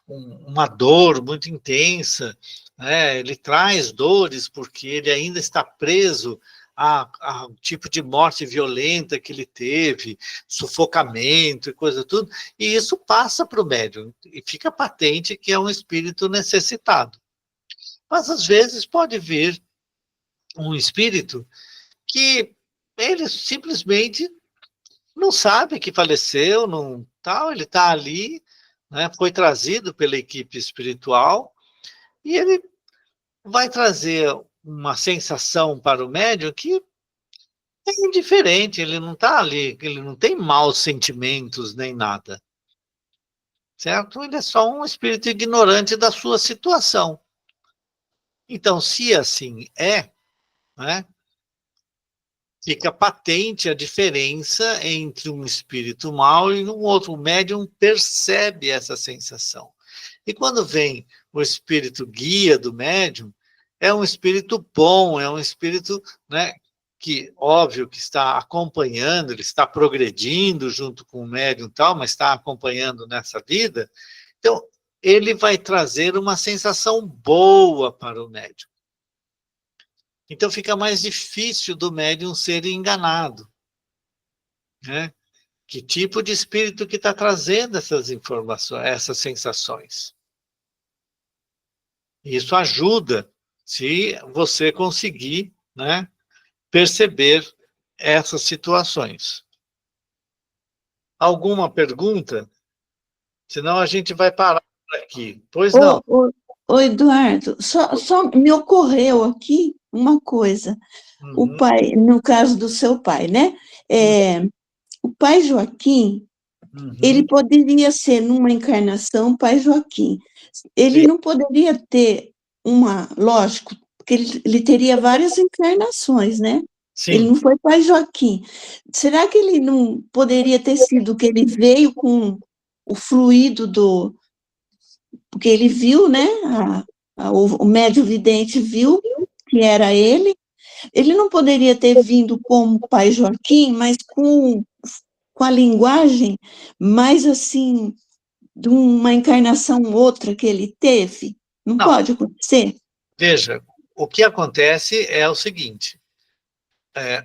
Speaker 2: uma dor muito intensa, né? Ele traz dores porque ele ainda está preso ao tipo de morte violenta que ele teve, sufocamento e coisa tudo, e isso passa para o médium, e fica patente que é um espírito necessitado. Mas, às vezes, pode vir um espírito que ele simplesmente não sabe que faleceu, não tal, ele está ali, né, foi trazido pela equipe espiritual, e ele vai trazer uma sensação para o médium que é indiferente, ele não está ali, ele não tem maus sentimentos nem nada, certo? Ele é só um espírito ignorante da sua situação. Então, se assim é, né, fica patente a diferença entre um espírito mau e um outro. O médium percebe essa sensação. E quando vem o espírito guia do médium, é um espírito bom, é um espírito, né, que, óbvio, que está acompanhando, ele está progredindo junto com o médium e tal, mas está acompanhando nessa vida. Então, ele vai trazer uma sensação boa para o médium. Então, fica mais difícil do médium ser enganado, né? Que tipo de espírito que está trazendo essas informações, essas sensações? Isso ajuda se você conseguir, né, perceber essas situações. Alguma pergunta? Senão a gente vai parar por aqui. Pois não.
Speaker 3: Ô, Eduardo, só me ocorreu aqui uma coisa. O pai, no caso do seu pai, né? O pai Joaquim, ele poderia ser, numa encarnação, pai Joaquim. Ele não poderia ter lógico, porque ele teria várias encarnações, né?
Speaker 2: Sim.
Speaker 3: Ele não foi pai Joaquim. Será que ele não poderia ter sido que ele veio com o fluido porque ele viu, né? O médium vidente viu que era ele. Ele não poderia ter vindo como pai Joaquim, mas com a linguagem mais assim, de uma encarnação outra que ele teve? Não pode acontecer?
Speaker 2: Veja, o que acontece é o seguinte,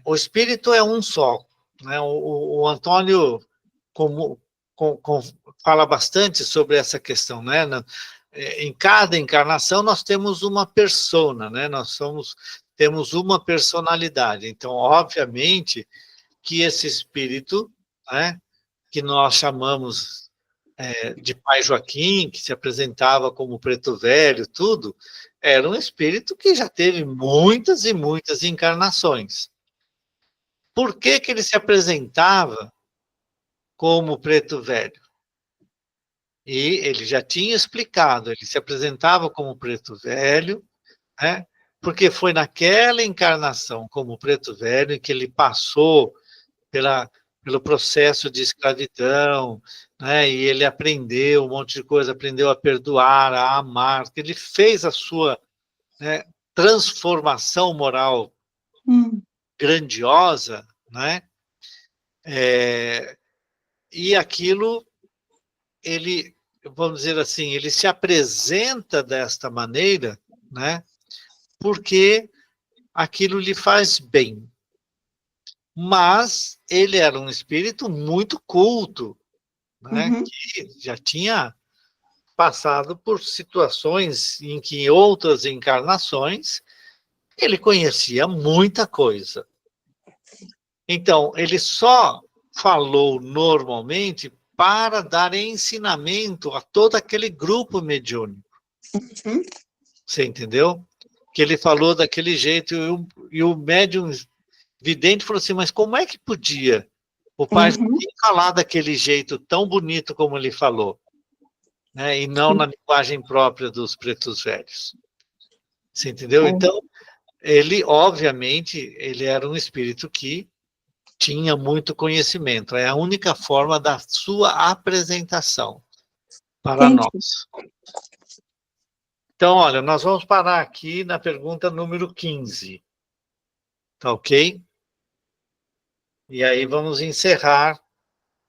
Speaker 2: o espírito é um só, né? O Antônio fala bastante sobre essa questão, né? Em cada encarnação nós temos uma persona, né? Temos uma personalidade. Então, obviamente, que esse espírito, né, que nós chamamos de Pai Joaquim, que se apresentava como preto velho, tudo, era um espírito que já teve muitas e muitas encarnações. Por que que ele se apresentava como preto velho? E ele já tinha explicado, ele se apresentava como preto velho, né? Porque foi naquela encarnação como preto velho que ele passou pelo processo de escravidão, né? E ele aprendeu um monte de coisa, aprendeu a perdoar, a amar, que ele fez a sua, né, transformação moral grandiosa, né? E aquilo, ele, vamos dizer assim, ele se apresenta desta maneira, né? Porque aquilo lhe faz bem. Mas ele era um espírito muito culto, né? Que já tinha passado por situações em que em outras encarnações ele conhecia muita coisa. Então, ele só falou normalmente para dar ensinamento a todo aquele grupo mediúnico. Você entendeu? Que ele falou daquele jeito, e o médium vidente falou assim, mas como é que podia o pai falar daquele jeito tão bonito como ele falou, né? E não na linguagem própria dos pretos velhos. Você entendeu? Então, ele, obviamente, ele era um espírito que tinha muito conhecimento. É a única forma da sua apresentação para nós. Então, olha, nós vamos parar aqui na pergunta número 15. Tá ok? E aí vamos encerrar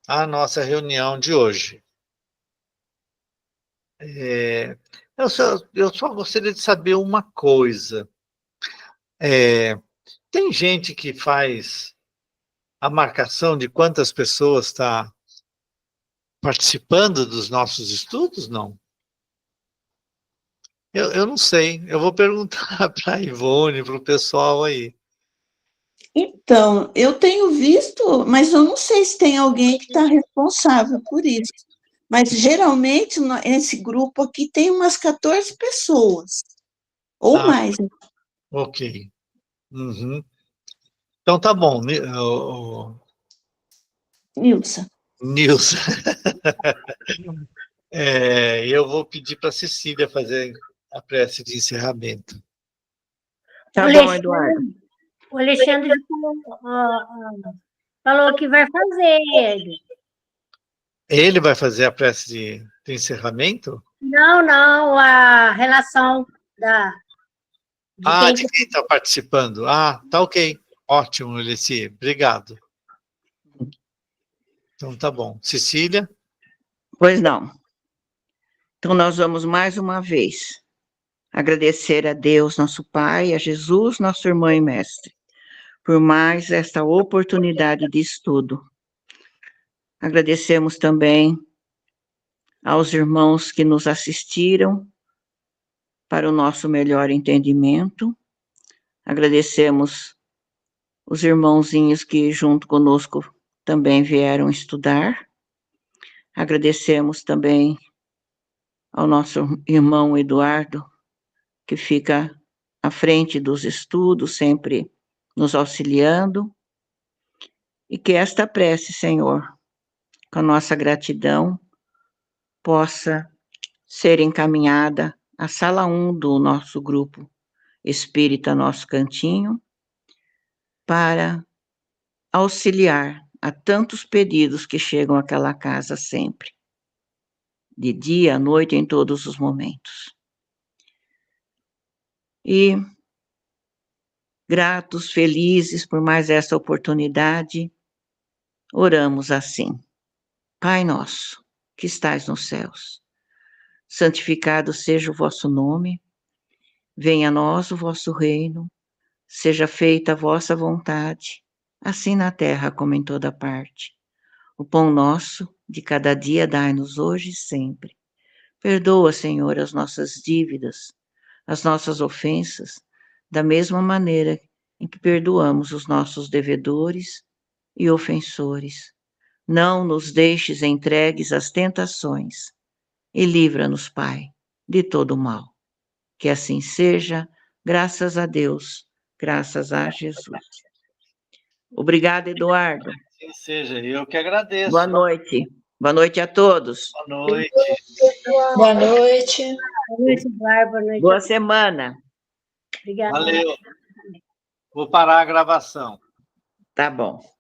Speaker 2: a nossa reunião de hoje. Eu só gostaria de saber uma coisa. Tem gente que faz a marcação de quantas pessoas está participando dos nossos estudos, não? Eu não sei. Eu vou perguntar para a Ivone, para o pessoal aí.
Speaker 3: Então, eu tenho visto, mas eu não sei se tem alguém que está responsável por isso. Mas, geralmente, nesse grupo aqui tem umas 14 pessoas, ou mais.
Speaker 2: Ok. Então, tá bom.
Speaker 3: Nilson.
Speaker 2: Nilson. Eu vou pedir para a Cecília fazer a prece de encerramento.
Speaker 3: Tá bom, Eduardo.
Speaker 5: O Alexandre falou que vai fazer ele.
Speaker 2: Ele vai fazer a prece de encerramento?
Speaker 5: Não, a relação
Speaker 2: de quem está participando. Tá ok. Ótimo, Leci. Obrigado. Então, tá bom. Cecília?
Speaker 3: Pois não. Então, nós vamos mais uma vez agradecer a Deus, nosso Pai, a Jesus, nosso irmão e mestre, por mais esta oportunidade de estudo. Agradecemos também aos irmãos que nos assistiram para o nosso melhor entendimento. Agradecemos os irmãozinhos que junto conosco também vieram estudar. Agradecemos também ao nosso irmão Eduardo, que fica à frente dos estudos, sempre nos auxiliando. E que esta prece, Senhor, com a nossa gratidão, possa ser encaminhada à sala 1 do nosso grupo Espírita Nosso Cantinho, para auxiliar a tantos pedidos que chegam àquela casa sempre, de dia à noite, em todos os momentos. E gratos, felizes por mais essa oportunidade, oramos assim: Pai nosso, que estais nos céus, santificado seja o vosso nome, venha a nós o vosso reino, seja feita a vossa vontade, assim na terra como em toda parte. O pão nosso de cada dia dai-nos hoje e sempre. Perdoa, Senhor, as nossas dívidas, as nossas ofensas, da mesma maneira em que perdoamos os nossos devedores, e ofensores. Não nos deixes entregues às tentações, e livra-nos, Pai, de todo mal. Que assim seja, graças a Deus, graças a Jesus. Obrigada, Eduardo.
Speaker 2: Assim seja, eu que agradeço.
Speaker 3: Boa noite. Boa noite a todos.
Speaker 2: Boa noite.
Speaker 6: Boa noite.
Speaker 5: Boa noite, Bárbara. Boa noite.
Speaker 3: Boa semana.
Speaker 5: Obrigada.
Speaker 2: Valeu. Vou parar a gravação.
Speaker 3: Tá bom.